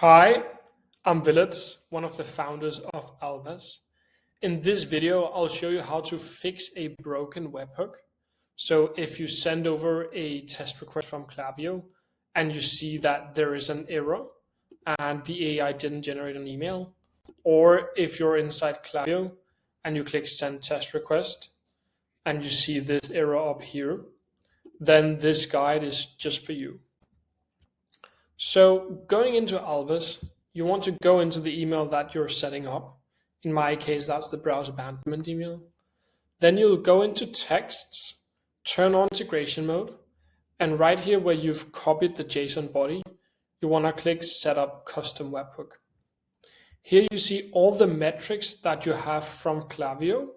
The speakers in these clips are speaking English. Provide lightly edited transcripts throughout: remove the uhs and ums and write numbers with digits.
Hi, I'm Willets, one of the founders of Alvas. In this video, I'll show you how to fix a broken webhook. So if you send over a test request from Klaviyo and you see that there is an error and the AI didn't generate an email, or if you're inside Klaviyo and you click send test request and you see this error up here, then this guide is just for you. So going into Alvas, you want to go into the email that you're setting up. In my case, that's the browser abandonment email. Then you'll go into texts, turn on integration mode, and right here where you've copied the JSON body, you want to click set up custom webhook. Here you see all the metrics that you have from Klaviyo,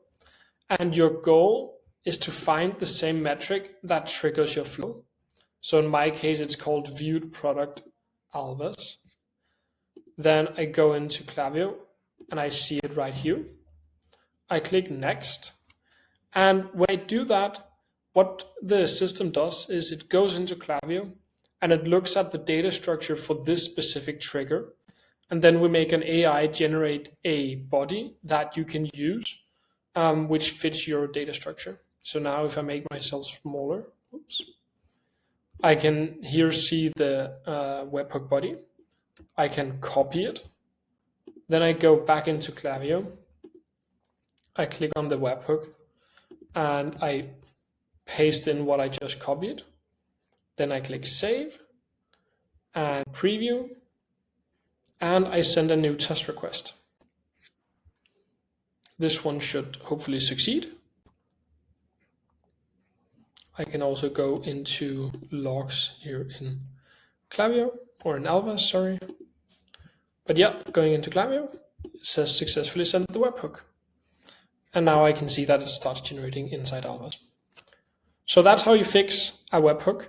and your goal is to find the same metric that triggers your flow. So in my case, it's called viewed product Alvas. Then I go into Klaviyo and I see it right here. I click next. And when I do that, what the system does is it goes into Klaviyo and it looks at the data structure for this specific trigger. And then we make an AI generate a body that you can use, which fits your data structure. So now if I make myself smaller, oops, I can here see the webhook body. I can copy it. Then I go back into Klaviyo. I click on the webhook and I paste in what I just copied. Then I click save and preview. And I send a new test request. This one should hopefully succeed. I can also go into logs here in Klaviyo, or in Alvas, sorry. But yeah, going into Klaviyo, it says successfully sent the webhook. And now I can see that it starts generating inside Alvas. So that's how you fix a webhook.